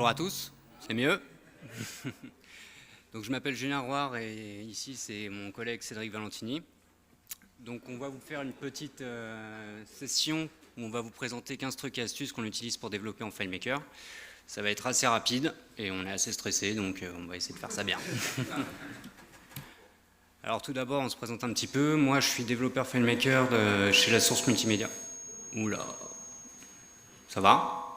Bonjour à tous, c'est mieux. Donc je m'appelle Julien Roire et ici c'est mon collègue Cédric Valentini. Donc on va vous faire une petite session où on va vous présenter 15 trucs et astuces qu'on utilise pour développer en FileMaker. Ça va être assez rapide et on est assez stressé, donc on va essayer de faire ça bien. Alors tout d'abord on se présente un petit peu. Moi je suis développeur FileMaker chez La Source Multimédia. Oula, ça va?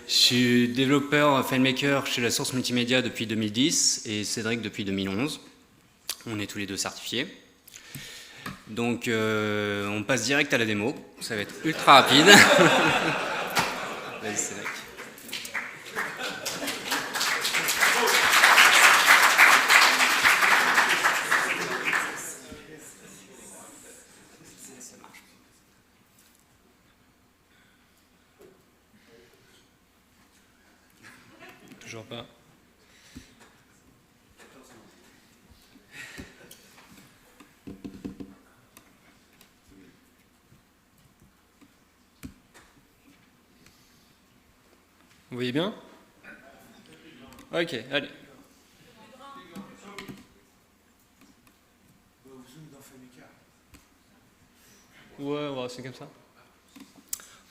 Je suis développeur FileMaker chez La Source Multimédia depuis 2010 et Cédric depuis 2011. On est tous les deux certifiés. Donc on passe direct à la démo. Ça va être ultra rapide. Vas-y Cédric. Toujours pas. Vous voyez bien? Ok, allez. Ouais, c'est comme ça.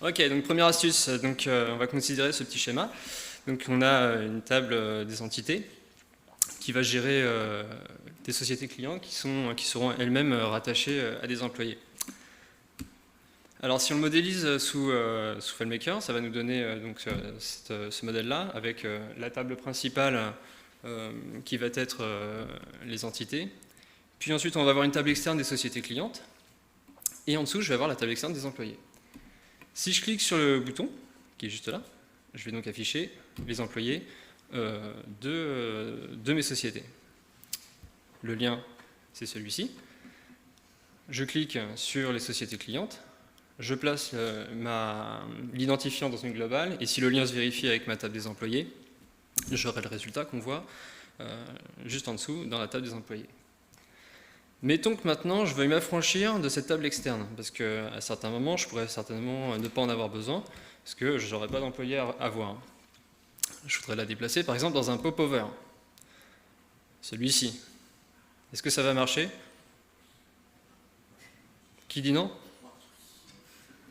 Ok, donc première astuce, donc, on va considérer ce petit schéma. Donc on a une table des entités qui va gérer des sociétés clients qui seront elles-mêmes rattachées à des employés. Alors si on le modélise sous FileMaker, ça va nous donner donc, ce modèle-là avec la table principale qui va être les entités. Puis ensuite on va avoir une table externe des sociétés clientes. Et en dessous je vais avoir la table externe des employés. Si je clique sur le bouton, qui est juste là, je vais donc afficher les employés de mes sociétés. Le lien, c'est celui-ci. Je clique sur les sociétés clientes. Je place l'identifiant dans une globale, et si le lien se vérifie avec ma table des employés, j'aurai le résultat qu'on voit juste en dessous dans la table des employés. Mettons que maintenant je veuille m'affranchir de cette table externe, parce qu'à certains moments, je pourrais certainement ne pas en avoir besoin, parce que je n'aurai pas d'employé à voir. Je voudrais la déplacer par exemple dans un popover. Celui-ci. Est-ce que ça va marcher? Qui dit non?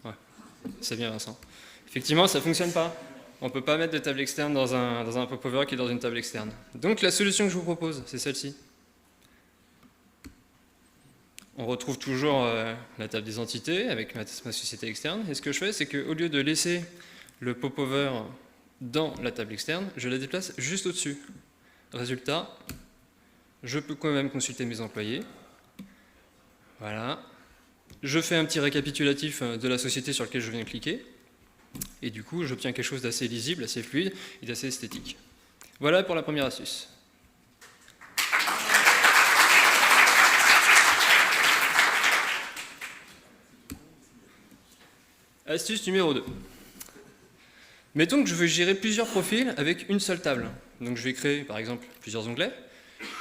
Ouais, c'est bien Vincent. Effectivement, ça ne fonctionne pas. On ne peut pas mettre de table externe dans un popover qui est dans une table externe. Donc la solution que je vous propose, c'est celle-ci. On retrouve toujours la table des entités avec ma société externe. Et ce que je fais, c'est qu'au lieu de laisser le popover dans la table externe, je la déplace juste au-dessus. Résultat, je peux quand même consulter mes employés. Voilà. Je fais un petit récapitulatif de la société sur laquelle je viens de cliquer. Et du coup, j'obtiens quelque chose d'assez lisible, assez fluide et d'assez esthétique. Voilà pour la première astuce. Astuce numéro 2. Mettons que je veux gérer plusieurs profils avec une seule table. Donc je vais créer par exemple plusieurs onglets.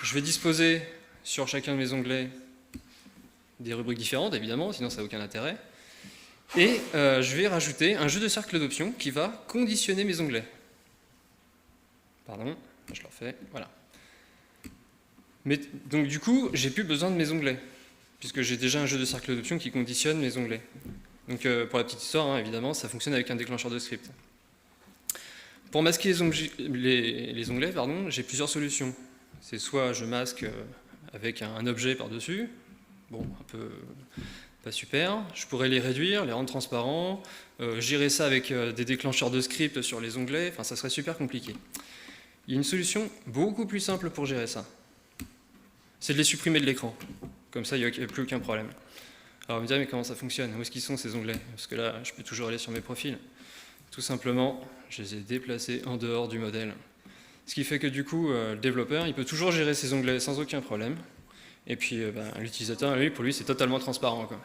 Je vais disposer sur chacun de mes onglets des rubriques différentes, évidemment, sinon ça n'a aucun intérêt. Et je vais rajouter un jeu de cercle d'options qui va conditionner mes onglets. Pardon, je le refais, voilà. Mais, donc du coup, j'ai plus besoin de mes onglets, puisque j'ai déjà un jeu de cercle d'options qui conditionne mes onglets. Donc pour la petite histoire, hein, évidemment, ça fonctionne avec un déclencheur de script. Pour masquer les onglets, j'ai plusieurs solutions. C'est soit je masque avec un objet par-dessus, bon, un peu pas super. Je pourrais les réduire, les rendre transparents, gérer ça avec des déclencheurs de script sur les onglets, enfin ça serait super compliqué. Il y a une solution beaucoup plus simple pour gérer ça. C'est de les supprimer de l'écran. Comme ça, il n'y a plus aucun problème. Alors, vous me direz, mais comment ça fonctionne? Où est-ce qu'ils sont ces onglets? Parce que là, je peux toujours aller sur mes profils. Tout simplement, je les ai déplacés en dehors du modèle. Ce qui fait que du coup, le développeur, il peut toujours gérer ses onglets sans aucun problème. Et puis, l'utilisateur, lui, pour lui, c'est totalement transparent, quoi.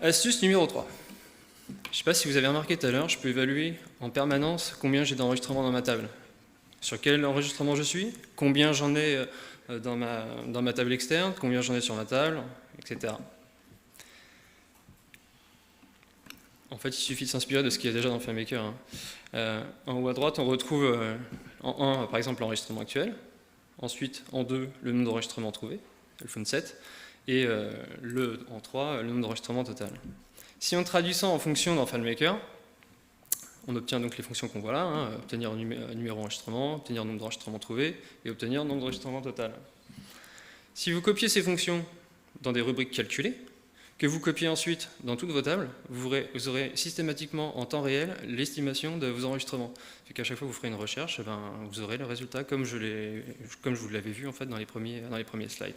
Astuce numéro 3. Je ne sais pas si vous avez remarqué tout à l'heure, je peux évaluer en permanence combien j'ai d'enregistrements dans ma table. Sur quel enregistrement je suis, combien j'en ai dans ma table externe, combien j'en ai sur ma table, etc. En fait, il suffit de s'inspirer de ce qu'il y a déjà dans FileMaker. En haut à droite, on retrouve en 1, par exemple, l'enregistrement actuel. Ensuite, en 2, le nombre d'enregistrements trouvés, le phone set. Et en 3, le nombre d'enregistrements total. Si on traduit ça en fonctions dans FileMaker, on obtient donc les fonctions qu'on voit là, obtenir numéro enregistrement, obtenir nombre d'enregistrements trouvés et obtenir nombre d'enregistrements total. Si vous copiez ces fonctions dans des rubriques calculées, que vous copiez ensuite dans toutes vos tables, vous aurez systématiquement en temps réel l'estimation de vos enregistrements. C'est qu'à chaque fois que vous ferez une recherche, vous aurez le résultat comme je vous l'avais vu en fait dans les premiers slides.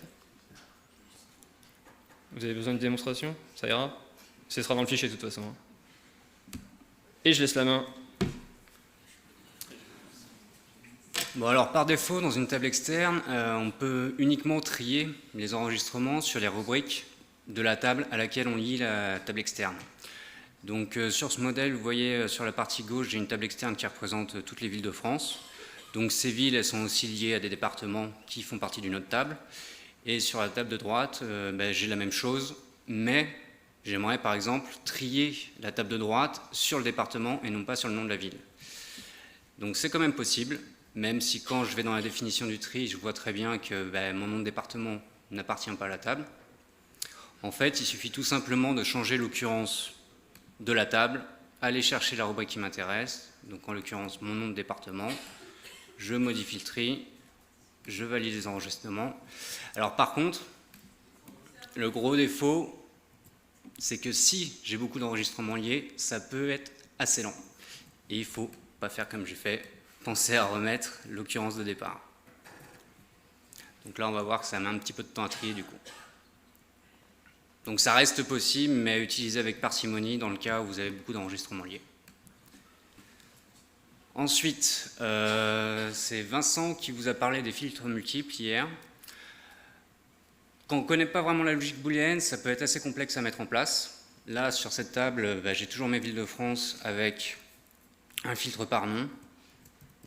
Vous avez besoin de démonstration? Ça ira? Ce sera dans le fichier de toute façon. Et je laisse la main. Bon, alors par défaut, dans une table externe, on peut uniquement trier les enregistrements sur les rubriques de la table à laquelle on lie la table externe. Donc sur ce modèle, vous voyez sur la partie gauche, j'ai une table externe qui représente toutes les villes de France. Donc ces villes, elles sont aussi liées à des départements qui font partie d'une autre table. Et sur la table de droite, j'ai la même chose, mais j'aimerais par exemple trier la table de droite sur le département et non pas sur le nom de la ville. Donc c'est quand même possible, même si quand je vais dans la définition du tri, je vois très bien que mon nom de département n'appartient pas à la table. En fait, il suffit tout simplement de changer l'occurrence de la table, aller chercher la rubrique qui m'intéresse, donc en l'occurrence mon nom de département, je modifie le tri, je valide les enregistrements. Alors par contre, le gros défaut, c'est que si j'ai beaucoup d'enregistrements liés, ça peut être assez lent. Et il ne faut pas faire comme j'ai fait, penser à remettre l'occurrence de départ. Donc là, on va voir que ça met un petit peu de temps à trier du coup. Donc ça reste possible, mais à utiliser avec parcimonie dans le cas où vous avez beaucoup d'enregistrements liés. Ensuite, c'est Vincent qui vous a parlé des filtres multiples hier. Quand on ne connaît pas vraiment la logique booléenne, ça peut être assez complexe à mettre en place. Là, sur cette table, j'ai toujours mes villes de France avec un filtre par nom. Donc,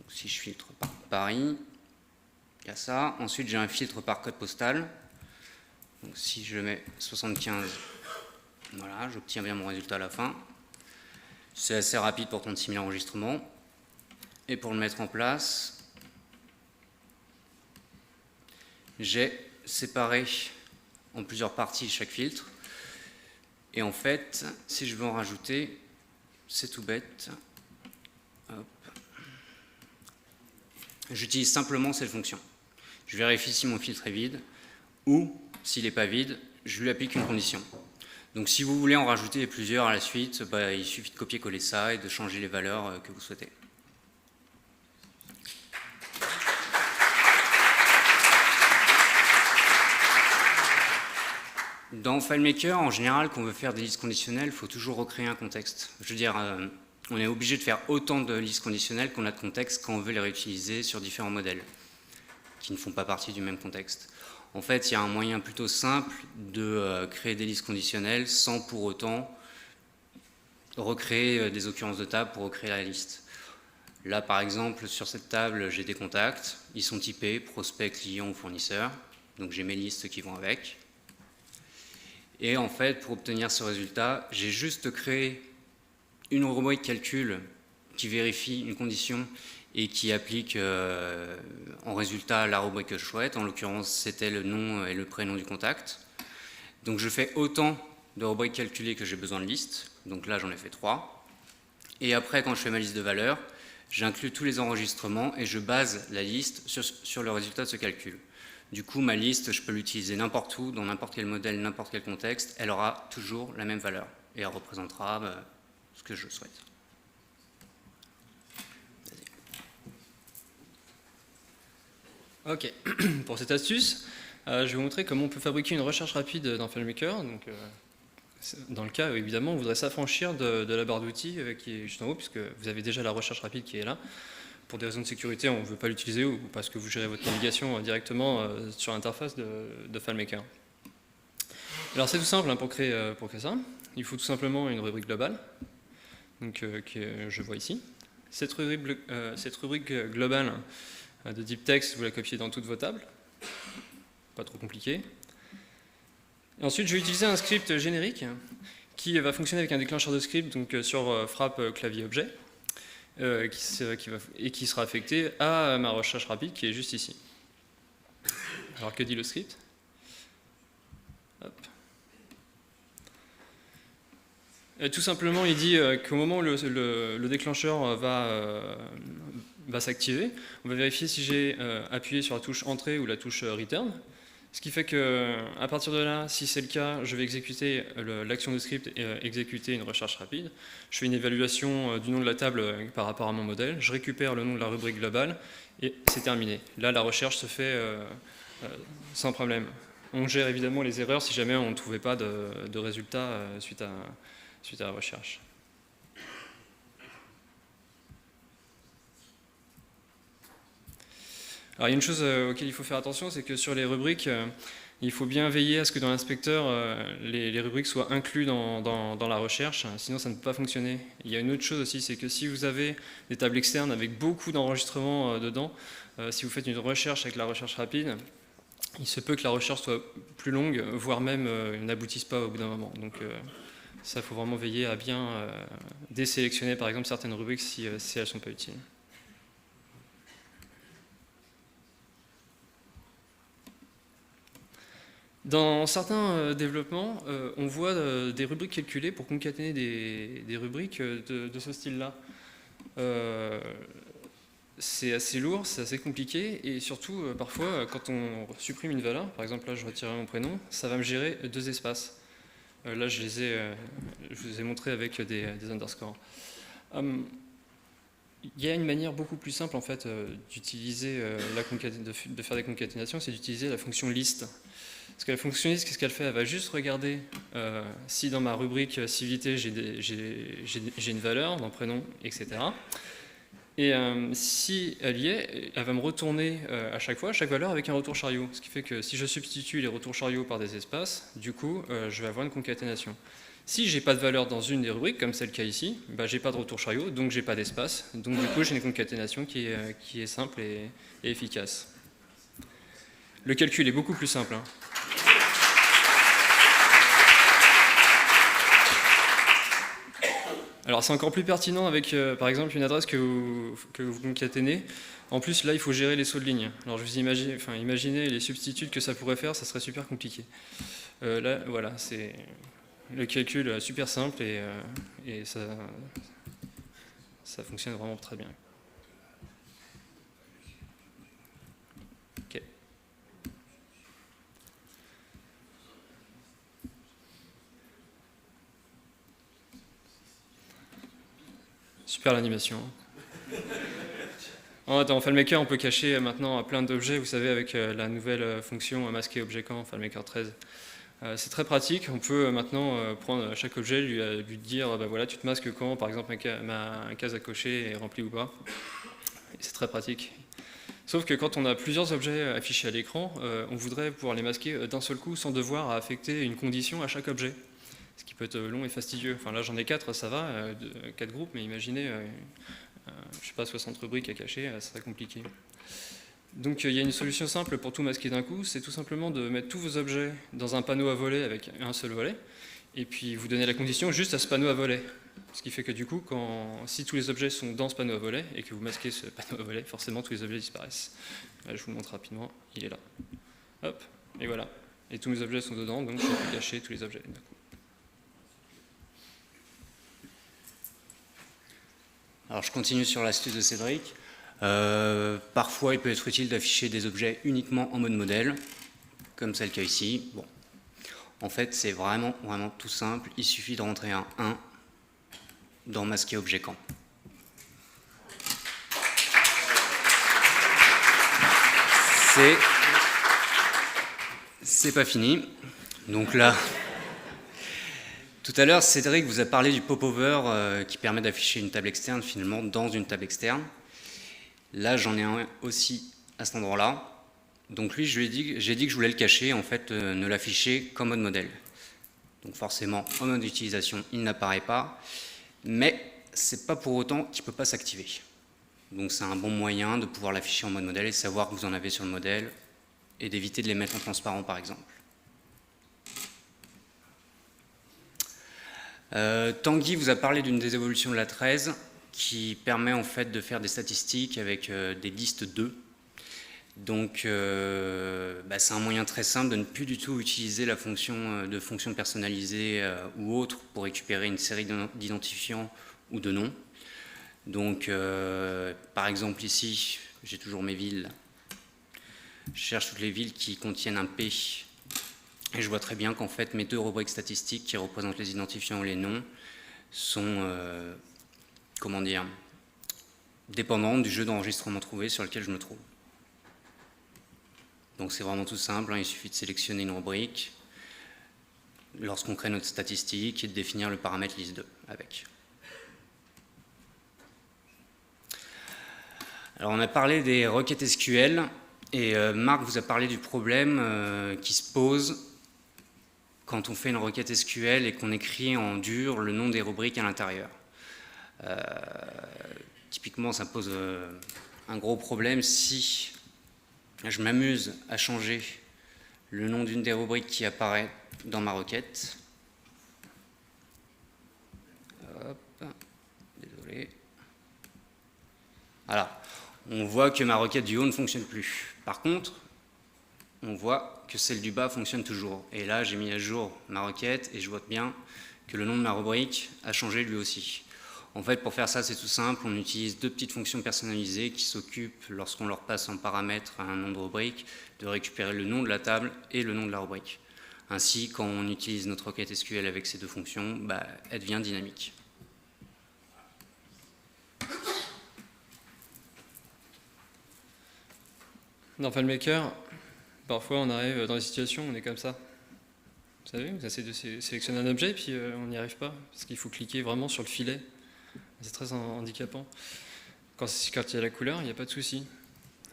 si je filtre par Paris, il y a ça. Ensuite, j'ai un filtre par code postal. Donc, si je mets 75, voilà, j'obtiens bien mon résultat à la fin. C'est assez rapide pour 36 000 enregistrements. Et pour le mettre en place, j'ai séparé en plusieurs parties chaque filtre. Et en fait, si je veux en rajouter, c'est tout bête. J'utilise simplement cette fonction. Je vérifie si mon filtre est vide ou, s'il n'est pas vide, je lui applique une condition. Donc si vous voulez en rajouter plusieurs à la suite, il suffit de copier-coller ça et de changer les valeurs que vous souhaitez. Dans FileMaker, en général, quand on veut faire des listes conditionnelles, il faut toujours recréer un contexte. Je veux dire, on est obligé de faire autant de listes conditionnelles qu'on a de contextes quand on veut les réutiliser sur différents modèles qui ne font pas partie du même contexte. En fait, il y a un moyen plutôt simple de créer des listes conditionnelles sans pour autant recréer des occurrences de table pour recréer la liste. Là, par exemple, sur cette table, j'ai des contacts. Ils sont typés prospect, client ou fournisseur. Donc, j'ai mes listes qui vont avec. Et en fait, pour obtenir ce résultat, j'ai juste créé une rubrique calcul qui vérifie une condition et qui applique en résultat la rubrique que je souhaite. En l'occurrence, c'était le nom et le prénom du contact. Donc je fais autant de rubriques calculées que j'ai besoin de listes. Donc là, j'en ai fait 3. Et après, quand je fais ma liste de valeurs, j'inclus tous les enregistrements et je base la liste sur le résultat de ce calcul. Du coup, ma liste, je peux l'utiliser n'importe où, dans n'importe quel modèle, n'importe quel contexte. Elle aura toujours la même valeur et elle représentera ce que je souhaite. Ok, pour cette astuce, je vais vous montrer comment on peut fabriquer une recherche rapide dans FileMaker. Donc, dans le cas où évidemment on voudrait s'affranchir de la barre d'outils qui est juste en haut, puisque vous avez déjà la recherche rapide qui est là. Pour des raisons de sécurité, on ne veut pas l'utiliser ou parce que vous gérez votre navigation directement sur l'interface de FileMaker. Alors c'est tout simple pour créer ça. Il faut tout simplement une rubrique globale, donc, que je vois ici. Cette rubrique globale de type texte, vous la copiez dans toutes vos tables. Pas trop compliqué. Et ensuite, je vais utiliser un script générique qui va fonctionner avec un déclencheur de script donc sur frappe clavier objet et qui sera affecté à ma recherche rapide qui est juste ici. Alors que dit le script? Hop. Tout simplement, il dit qu'au moment où le déclencheur va s'activer, on va vérifier si j'ai appuyé sur la touche entrée ou la touche return. Ce qui fait qu'à partir de là, si c'est le cas, je vais exécuter l'action de script et exécuter une recherche rapide. Je fais une évaluation du nom de la table par rapport à mon modèle. Je récupère le nom de la rubrique globale et c'est terminé. Là, la recherche se fait sans problème. On gère évidemment les erreurs si jamais on ne trouvait pas de résultat suite à la recherche. Alors il y a une chose auquel il faut faire attention, c'est que sur les rubriques, il faut bien veiller à ce que dans l'inspecteur, les rubriques soient incluses dans la recherche, sinon ça ne peut pas fonctionner. Il y a une autre chose aussi, c'est que si vous avez des tables externes avec beaucoup d'enregistrements dedans, si vous faites une recherche avec la recherche rapide, il se peut que la recherche soit plus longue, voire même n'aboutisse pas au bout d'un moment. Donc ça, il faut vraiment veiller à bien désélectionner par exemple certaines rubriques si elles ne sont pas utiles. Dans certains développements, on voit des rubriques calculées pour concaténer des rubriques de ce style-là. C'est assez lourd, c'est assez compliqué, et surtout, parfois, quand on supprime une valeur, par exemple là je retirerai mon prénom, ça va me gérer deux espaces. Là je vous ai montré avec des underscores. Il y a une manière beaucoup plus simple en fait d'utiliser de faire des concaténations, c'est d'utiliser la fonction list. Parce que la fonction list, qu'est-ce qu'elle fait? Elle va juste regarder si dans ma rubrique civilité j'ai une valeur, dans prénom, etc. Et si elle y est, elle va me retourner à chaque fois, chaque valeur avec un retour chariot. Ce qui fait que si je substitue les retours chariots par des espaces, du coup, je vais avoir une concaténation. Si j'ai pas de valeur dans une des rubriques, comme c'est le cas ici, bah, j'ai pas de retour chariot, donc j'ai pas d'espace. Donc du coup, j'ai une concaténation qui est simple et efficace. Le calcul est beaucoup plus simple. Alors c'est encore plus pertinent avec par exemple une adresse que vous concaténez. En plus là il faut gérer les sauts de ligne. Alors je vous imaginez les substituts que ça pourrait faire, ça serait super compliqué. Là voilà, c'est le calcul super simple et ça fonctionne vraiment très bien. Ok. Super l'animation. En FileMaker, on peut cacher maintenant plein d'objets, vous savez, avec la nouvelle fonction masquer objet quand, FileMaker 13. C'est très pratique, on peut maintenant prendre chaque objet, lui dire, bah voilà, tu te masques quand, par exemple, ma case à cocher est remplie ou pas. C'est très pratique. Sauf que quand on a plusieurs objets affichés à l'écran, on voudrait pouvoir les masquer d'un seul coup sans devoir affecter une condition à chaque objet. Ce qui peut être long et fastidieux. Enfin là j'en ai 4, ça va, 4 groupes, mais imaginez, je sais pas, 60 rubriques à cacher, ça serait compliqué. Donc il y a une solution simple pour tout masquer d'un coup, c'est tout simplement de mettre tous vos objets dans un panneau à volets avec un seul volet, et puis vous donnez la condition juste à ce panneau à volets. Ce qui fait que du coup, si tous les objets sont dans ce panneau à volets, et que vous masquez ce panneau à volets, forcément tous les objets disparaissent. Là, je vous le montre rapidement, il est là. Hop, et voilà. Et tous mes objets sont dedans, donc je peux cacher tous les objets d'un coup. Alors je continue sur l'astuce de Cédric. Parfois il peut être utile d'afficher des objets uniquement en mode modèle, comme c'est le cas ici. Bon. En fait c'est vraiment tout simple, il suffit de rentrer un 1 dans masquer objet quand. C'est pas fini. Donc là, tout à l'heure, Cédric vous a parlé du popover qui permet d'afficher une table externe finalement dans une table externe. Là, j'en ai un aussi à cet endroit-là. Donc lui, j'ai dit que je voulais le cacher, en fait, ne l'afficher qu'en mode modèle. Donc forcément, en mode d'utilisation, il n'apparaît pas, mais c'est pas pour autant qu'il ne peut pas s'activer. Donc c'est un bon moyen de pouvoir l'afficher en mode modèle et savoir que vous en avez sur le modèle et d'éviter de les mettre en transparent par exemple. Tanguy vous a parlé d'une des évolutions de la 13 qui permet en fait de faire des statistiques avec des listes 2. Donc c'est un moyen très simple de ne plus du tout utiliser la fonction de fonction personnalisée ou autre pour récupérer une série d'identifiants ou de noms. Donc par exemple ici, j'ai toujours mes villes. Je cherche toutes les villes qui contiennent un P. Et je vois très bien qu'en fait, mes 2 rubriques statistiques qui représentent les identifiants et les noms sont, comment dire, dépendantes du jeu d'enregistrement trouvé sur lequel je me trouve. Donc c'est vraiment tout simple, hein, il suffit de sélectionner une rubrique lorsqu'on crée notre statistique et de définir le paramètre liste2 avec. Alors on a parlé des requêtes SQL et Marc vous a parlé du problème qui se pose quand on fait une requête SQL et qu'on écrit en dur le nom des rubriques à l'intérieur. Typiquement, ça pose un gros problème si je m'amuse à changer le nom d'une des rubriques qui apparaît dans ma requête. Hop, désolé. Voilà, on voit que ma requête du haut ne fonctionne plus. Par contre, on voit que celle du bas fonctionne toujours. Et là, j'ai mis à jour ma requête et je vois bien que le nom de ma rubrique a changé lui aussi. En fait, pour faire ça, c'est tout simple. On utilise 2 petites fonctions personnalisées qui s'occupent, lorsqu'on leur passe en paramètre un nom de rubrique, de récupérer le nom de la table et le nom de la rubrique. Ainsi, quand on utilise notre requête SQL avec ces 2 fonctions, elle devient dynamique. Dans FileMaker, parfois on arrive dans des situations où on est comme ça. Vous savez, vous essayez de sélectionner un objet et puis on n'y arrive pas, parce qu'il faut cliquer vraiment sur le filet. C'est très handicapant. Quand il y a la couleur, il n'y a pas de souci.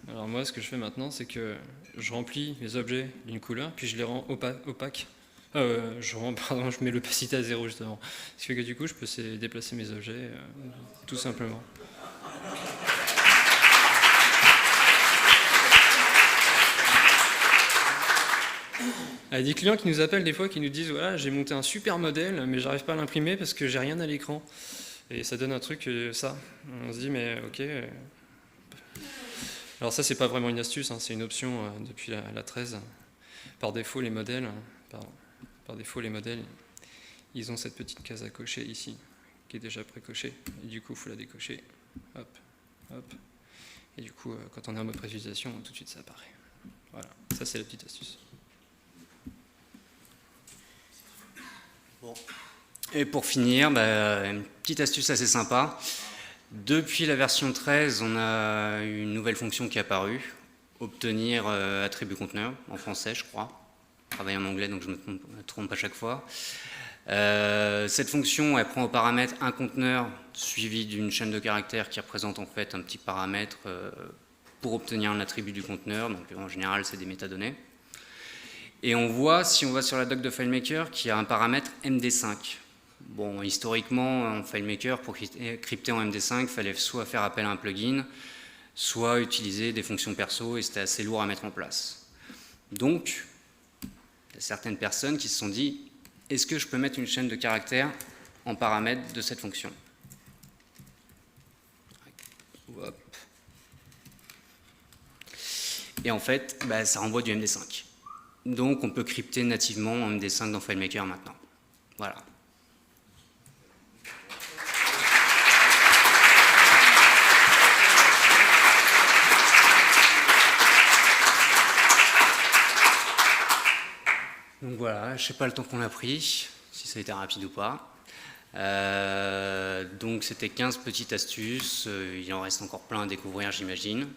Alors moi, ce que je fais maintenant, c'est que je remplis mes objets d'une couleur, puis je les rends opaques. Je mets l'opacité à 0 justement. Ce qui fait que du coup, je peux déplacer mes objets tout simplement. Il y a des clients qui nous appellent des fois, qui nous disent voilà, j'ai monté un super modèle, mais j'arrive pas à l'imprimer parce que j'ai rien à l'écran. Et ça donne un truc, ça. On se dit mais ok. Alors ça, c'est pas vraiment une astuce, hein, c'est une option depuis la 13. Par défaut, les modèles, ils ont cette petite case à cocher ici, qui est déjà pré-cochée. Et du coup, il faut la décocher. Hop, hop. Et du coup, quand on est en mode prévisualisation, tout de suite, ça apparaît. Voilà, ça c'est la petite astuce. Bon. Et pour finir, une petite astuce assez sympa. Depuis la version 13, on a une nouvelle fonction qui est apparue, obtenir attribut conteneur, en français je crois. Je travaille en anglais donc je ne me trompe à chaque fois. Cette fonction, elle prend au paramètre un conteneur suivi d'une chaîne de caractères qui représente en fait un petit paramètre pour obtenir un attribut du conteneur, donc en général c'est des métadonnées. Et on voit, si on va sur la doc de FileMaker, qu'il y a un paramètre MD5. Bon, historiquement, en FileMaker, pour crypter en MD5, il fallait soit faire appel à un plugin, soit utiliser des fonctions perso, et c'était assez lourd à mettre en place. Donc, il y a certaines personnes qui se sont dit, est-ce que je peux mettre une chaîne de caractères en paramètre de cette fonction? Hop. Et en fait, ça renvoie du MD5. Donc on peut crypter nativement en MD5 dans FileMaker maintenant. Voilà. Donc voilà, je ne sais pas le temps qu'on a pris, si ça a été rapide ou pas. Donc c'était 15 petites astuces, il en reste encore plein à découvrir j'imagine.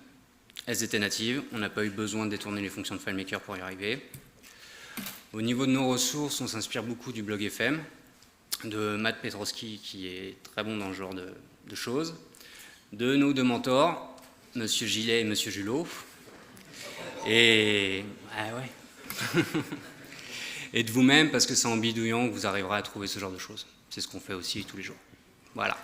Elles étaient natives, on n'a pas eu besoin de détourner les fonctions de FileMaker pour y arriver. Au niveau de nos ressources, on s'inspire beaucoup du blog FM, de Matt Petrowski qui est très bon dans ce genre de choses, de nos 2 mentors, Monsieur Gillet et Monsieur Julot, et, et de vous-même parce que c'est en bidouillant que vous arriverez à trouver ce genre de choses. C'est ce qu'on fait aussi tous les jours. Voilà.